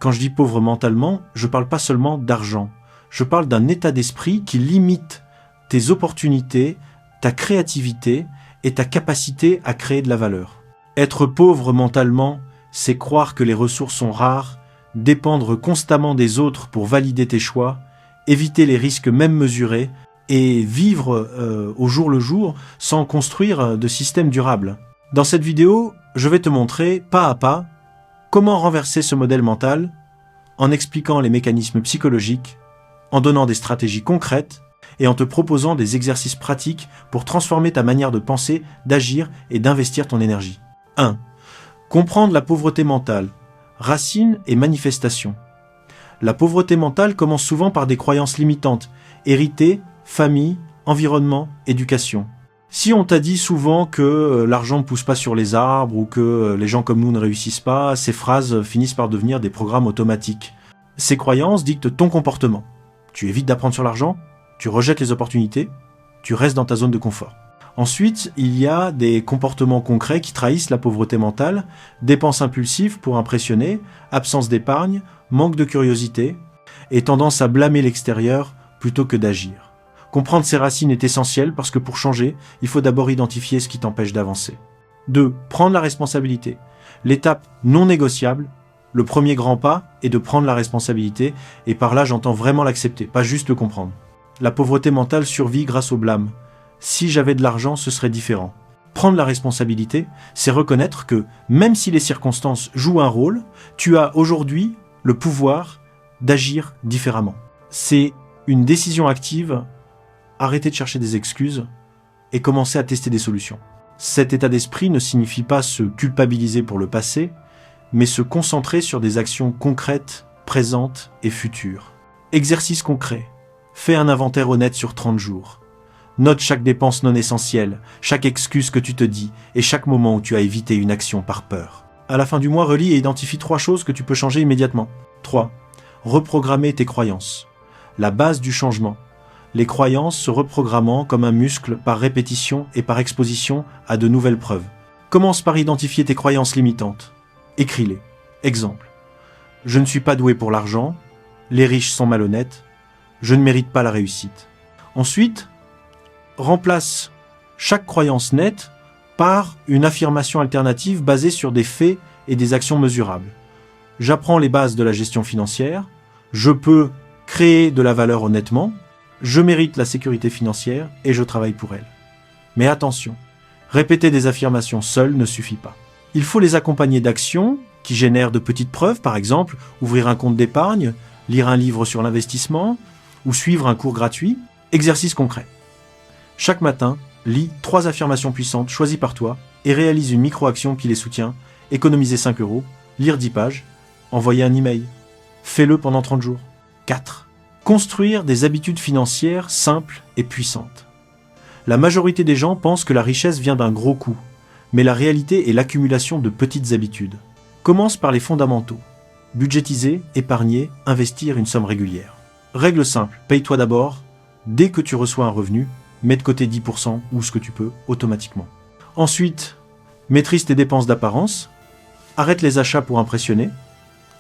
Quand je dis pauvre mentalement, je parle pas seulement d'argent. Je parle d'un état d'esprit qui limite tes opportunités, ta créativité et ta capacité à créer de la valeur. Être pauvre mentalement, c'est croire que les ressources sont rares, dépendre constamment des autres pour valider tes choix, éviter les risques même mesurés et vivre au jour le jour sans construire de système durable. Dans cette vidéo, je vais te montrer pas à pas comment renverser ce modèle mental en expliquant les mécanismes psychologiques, en donnant des stratégies concrètes et en te proposant des exercices pratiques pour transformer ta manière de penser, d'agir et d'investir ton énergie. 1. Comprendre la pauvreté mentale. Racines et manifestations. La pauvreté mentale commence souvent par des croyances limitantes, héritées, famille, environnement, éducation. Si on t'a dit souvent que l'argent ne pousse pas sur les arbres ou que les gens comme nous ne réussissent pas, ces phrases finissent par devenir des programmes automatiques. Ces croyances dictent ton comportement. Tu évites d'apprendre sur l'argent, tu rejettes les opportunités, tu restes dans ta zone de confort. Ensuite, il y a des comportements concrets qui trahissent la pauvreté mentale, dépenses impulsives pour impressionner, absence d'épargne, manque de curiosité et tendance à blâmer l'extérieur plutôt que d'agir. Comprendre ses racines est essentiel parce que pour changer, il faut d'abord identifier ce qui t'empêche d'avancer. 2. Prendre la responsabilité. L'étape non négociable, le premier grand pas est de prendre la responsabilité et par là j'entends vraiment l'accepter, pas juste le comprendre. La pauvreté mentale survit grâce au blâme. Si j'avais de l'argent, ce serait différent. Prendre la responsabilité, c'est reconnaître que, même si les circonstances jouent un rôle, tu as aujourd'hui le pouvoir d'agir différemment. C'est une décision active, arrêter de chercher des excuses et commencer à tester des solutions. Cet état d'esprit ne signifie pas se culpabiliser pour le passé, mais se concentrer sur des actions concrètes, présentes et futures. Exercice concret. Fais un inventaire honnête sur 30 jours. Note chaque dépense non essentielle, chaque excuse que tu te dis et chaque moment où tu as évité une action par peur. À la fin du mois, relis et identifie 3 choses que tu peux changer immédiatement. 3. Reprogrammer tes croyances. La base du changement. Les croyances se reprogrammant comme un muscle par répétition et par exposition à de nouvelles preuves. Commence par identifier tes croyances limitantes. Écris-les. Exemple. Je ne suis pas doué pour l'argent. Les riches sont malhonnêtes. Je ne mérite pas la réussite. Ensuite, remplace chaque croyance nette par une affirmation alternative basée sur des faits et des actions mesurables. J'apprends les bases de la gestion financière, je peux créer de la valeur honnêtement, je mérite la sécurité financière et je travaille pour elle. Mais attention, répéter des affirmations seules ne suffit pas. Il faut les accompagner d'actions qui génèrent de petites preuves, par exemple ouvrir un compte d'épargne, lire un livre sur l'investissement ou suivre un cours gratuit. Exercice concret. Chaque matin, lis 3 affirmations puissantes choisies par toi et réalise une micro-action qui les soutient. Économiser 5 €, lire 10 pages, envoyer un email. Fais-le pendant 30 jours. 4. Construire des habitudes financières simples et puissantes. La majorité des gens pensent que la richesse vient d'un gros coup, mais la réalité est l'accumulation de petites habitudes. Commence par les fondamentaux. Budgétiser, épargner, investir une somme régulière. Règle simple, paye-toi d'abord. Dès que tu reçois un revenu, mets de côté 10% ou ce que tu peux automatiquement. Ensuite, maîtrise tes dépenses d'apparence, arrête les achats pour impressionner,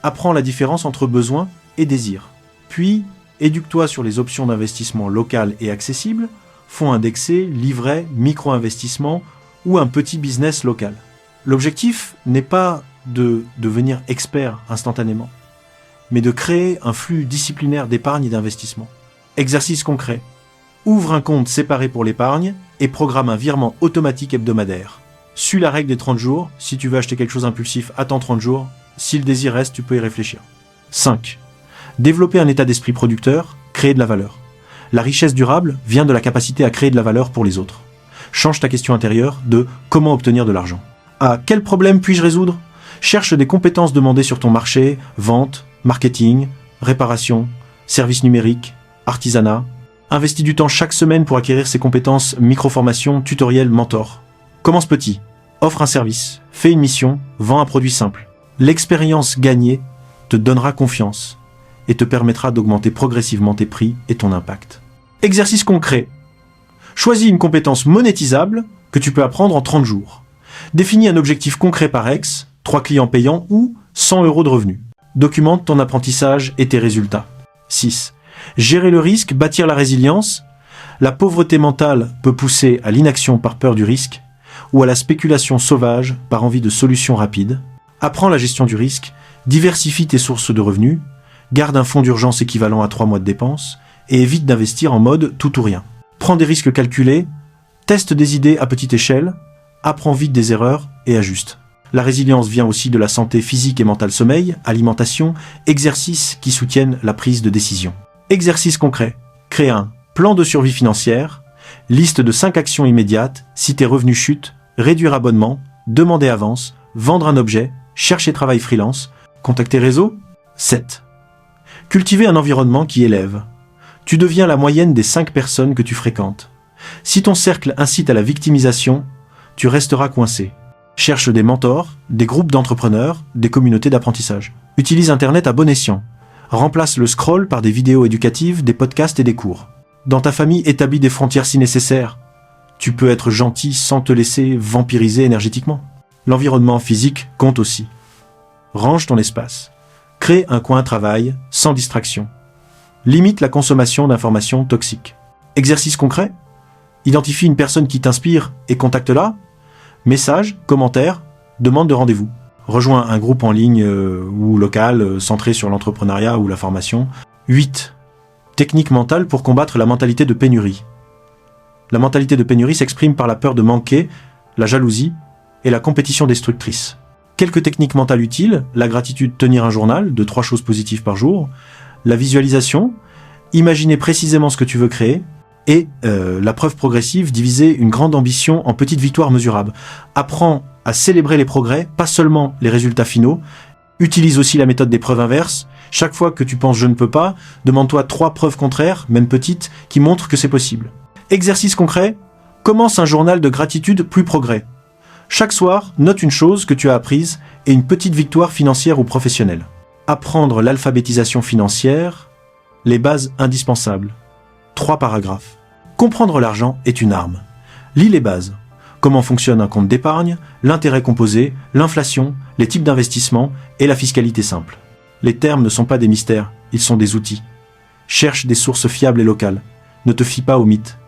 apprends la différence entre besoin et désir. Puis, éduque-toi sur les options d'investissement locales et accessibles, fonds indexés, livrets, micro-investissements ou un petit business local. L'objectif n'est pas de devenir expert instantanément, mais de créer un flux disciplinaire d'épargne et d'investissement. Exercice concret. Ouvre un compte séparé pour l'épargne et programme un virement automatique hebdomadaire. Suis la règle des 30 jours. Si tu veux acheter quelque chose impulsif, attends 30 jours. Si le désir reste, tu peux y réfléchir. 5. Développer un état d'esprit producteur, créer de la valeur. La richesse durable vient de la capacité à créer de la valeur pour les autres. Change ta question intérieure de comment obtenir de l'argent. À quel problème puis-je résoudre ? Cherche des compétences demandées sur ton marché, vente, marketing, réparation, services numériques, artisanat. Investis du temps chaque semaine pour acquérir ces compétences, micro-formation, tutoriels, mentor. Commence petit. Offre un service. Fais une mission. Vends un produit simple. L'expérience gagnée te donnera confiance et te permettra d'augmenter progressivement tes prix et ton impact. Exercice concret. Choisis une compétence monétisable que tu peux apprendre en 30 jours. Définis un objectif concret par ex, 3 clients payants ou 100 € de revenus. Documente ton apprentissage et tes résultats. 6. Gérer le risque, bâtir la résilience. La pauvreté mentale peut pousser à l'inaction par peur du risque ou à la spéculation sauvage par envie de solutions rapides. Apprends la gestion du risque, diversifie tes sources de revenus, garde un fonds d'urgence équivalent à 3 mois de dépenses et évite d'investir en mode tout ou rien. Prends des risques calculés, teste des idées à petite échelle, apprends vite des erreurs et ajuste. La résilience vient aussi de la santé physique et mentale, sommeil, alimentation, exercices qui soutiennent la prise de décision. Exercice concret. Crée un plan de survie financière, liste de 5 actions immédiates, si tes revenus chutent, réduire abonnement, demander avance, vendre un objet, chercher travail freelance, contacter réseau. 7. Cultiver un environnement qui élève. Tu deviens la moyenne des 5 personnes que tu fréquentes. Si ton cercle incite à la victimisation, tu resteras coincé. Cherche des mentors, des groupes d'entrepreneurs, des communautés d'apprentissage. Utilise Internet à bon escient. Remplace le scroll par des vidéos éducatives, des podcasts et des cours. Dans ta famille, établis des frontières si nécessaire. Tu peux être gentil sans te laisser vampiriser énergétiquement. L'environnement physique compte aussi. Range ton espace. Crée un coin travail sans distraction. Limite la consommation d'informations toxiques. Exercice concret. Identifie une personne qui t'inspire et contacte-la. Message, commentaire, demande de rendez-vous. Rejoins un groupe en ligne ou local centré sur l'entrepreneuriat ou la formation. 8. Technique mentale pour combattre la mentalité de pénurie. La mentalité de pénurie s'exprime par la peur de manquer, la jalousie et la compétition destructrice. Quelques techniques mentales utiles, la gratitude, tenir un journal de 3 choses positives par jour, la visualisation, imaginer précisément ce que tu veux créer, et la preuve progressive, diviser une grande ambition en petites victoires mesurables. Apprends à célébrer les progrès, pas seulement les résultats finaux. Utilise aussi la méthode des preuves inverses. Chaque fois que tu penses « je ne peux pas », demande-toi 3 preuves contraires, même petites, qui montrent que c'est possible. Exercice concret, commence un journal de gratitude plus progrès. Chaque soir, note une chose que tu as apprise et une petite victoire financière ou professionnelle. Apprendre l'alphabétisation financière, les bases indispensables. 3 paragraphes. Comprendre l'argent est une arme. Lis les bases. Comment fonctionne un compte d'épargne, l'intérêt composé, l'inflation, les types d'investissement et la fiscalité simple. Les termes ne sont pas des mystères, ils sont des outils. Cherche des sources fiables et locales. Ne te fie pas aux mythes.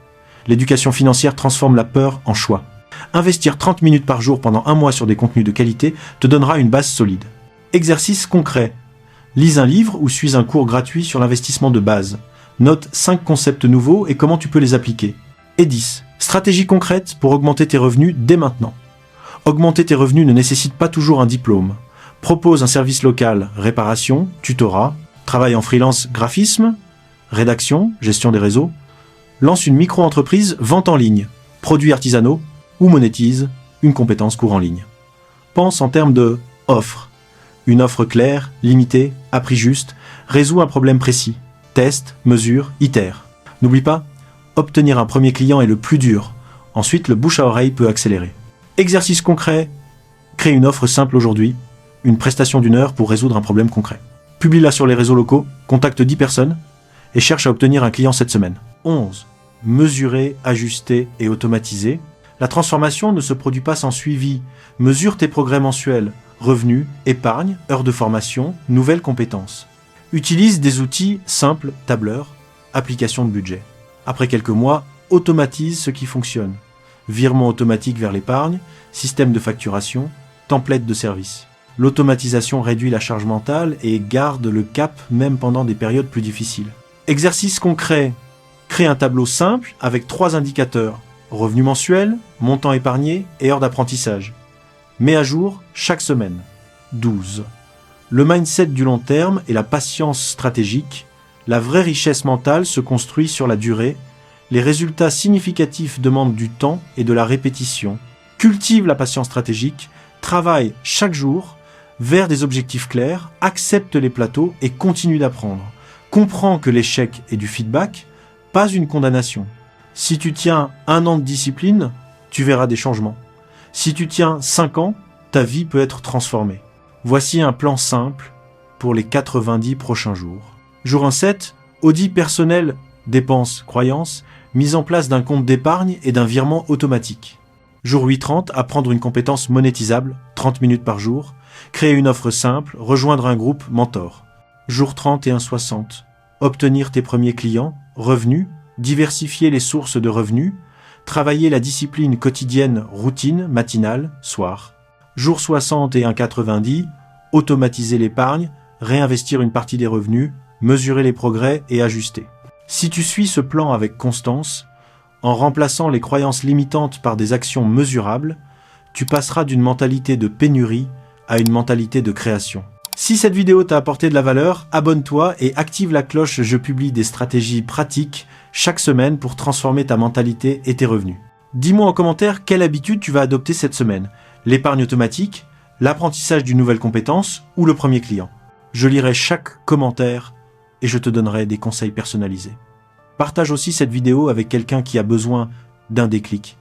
L'éducation financière transforme la peur en choix. Investir 30 minutes par jour pendant 1 mois sur des contenus de qualité te donnera une base solide. Exercice concret. Lis un livre ou suis un cours gratuit sur l'investissement de base. Note 5 concepts nouveaux et comment tu peux les appliquer. Et 10. Stratégie concrète pour augmenter tes revenus dès maintenant. Augmenter tes revenus ne nécessite pas toujours un diplôme. Propose un service local, réparation, tutorat, travail en freelance, graphisme, rédaction, gestion des réseaux. Lance une micro-entreprise, vente en ligne, produits artisanaux ou monétise une compétence cours en ligne. Pense en termes de offre. Une offre claire, limitée, à prix juste, résout un problème précis. Teste, mesure, itère. N'oublie pas, obtenir un premier client est le plus dur. Ensuite, le bouche à oreille peut accélérer. Exercice concret. Crée une offre simple aujourd'hui, une prestation d'1 heure pour résoudre un problème concret. Publie-la sur les réseaux locaux, contacte 10 personnes et cherche à obtenir un client cette semaine. 11. Mesurer, ajuster et automatiser. La transformation ne se produit pas sans suivi. Mesure tes progrès mensuels, revenus, épargne, heures de formation, nouvelles compétences. Utilise des outils simples, tableurs, application de budget. Après quelques mois, automatise ce qui fonctionne. Virement automatique vers l'épargne, système de facturation, template de service. L'automatisation réduit la charge mentale et garde le cap même pendant des périodes plus difficiles. Exercice concret. Crée un tableau simple avec 3 indicateurs. Revenus mensuels, montant épargné et heures d'apprentissage. Mets à jour chaque semaine. 12. Le mindset du long terme et la patience stratégique. La vraie richesse mentale se construit sur la durée. Les résultats significatifs demandent du temps et de la répétition. Cultive la patience stratégique, travaille chaque jour vers des objectifs clairs, accepte les plateaux et continue d'apprendre. Comprends que l'échec est du feedback, pas une condamnation. Si tu tiens 1 an de discipline, tu verras des changements. Si tu tiens 5 ans, ta vie peut être transformée. Voici un plan simple pour les 90 prochains jours. Jour 1-7, audit personnel, dépenses, croyances, mise en place d'un compte d'épargne et d'un virement automatique. Jour 8-30, apprendre une compétence monétisable, 30 minutes par jour, Créer une offre simple, rejoindre un groupe mentor. Jour 31-60. Obtenir tes premiers clients, revenus, diversifier les sources de revenus, travailler la discipline quotidienne, routine, matinale, soir. Jour 60-90. Automatiser l'épargne, réinvestir une partie des revenus, mesurer les progrès et ajuster. Si tu suis ce plan avec constance, en remplaçant les croyances limitantes par des actions mesurables, tu passeras d'une mentalité de pénurie à une mentalité de création. Si cette vidéo t'a apporté de la valeur, abonne-toi et active la cloche, je publie des stratégies pratiques chaque semaine pour transformer ta mentalité et tes revenus. Dis-moi en commentaire quelle habitude tu vas adopter cette semaine, l'épargne automatique, l'apprentissage d'une nouvelle compétence ou le premier client. Je lirai chaque commentaire et je te donnerai des conseils personnalisés. Partage aussi cette vidéo avec quelqu'un qui a besoin d'un déclic.